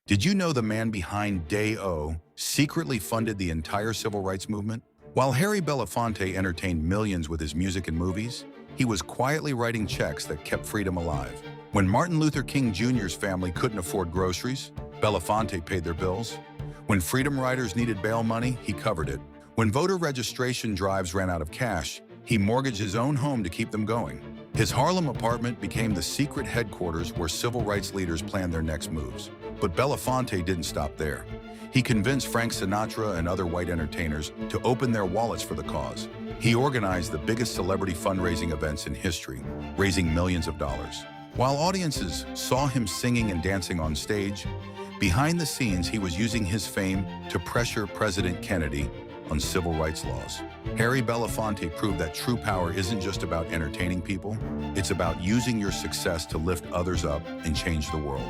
Did you know the man behind Day-O secretly funded the entire civil rights movement? While Harry Belafonte entertained millions with his music and movies, he was quietly writing checks that kept freedom alive. When Martin Luther King Jr.'s family couldn't afford groceries, Belafonte paid their bills. When freedom riders needed bail money, he covered it. When voter registration drives ran out of cash, he mortgaged his own home to keep them going. His Harlem apartment became the secret headquarters where civil rights leaders planned their next moves. But Belafonte didn't stop there. He convinced Frank Sinatra and other white entertainers to open their wallets for the cause. He organized the biggest celebrity fundraising events in history, raising millions of dollars. While audiences saw him singing and dancing on stage, behind the scenes he was using his fame to pressure President Kennedy on civil rights laws. Harry Belafonte proved that true power isn't just about entertaining people, it's about using your success to lift others up and change the world.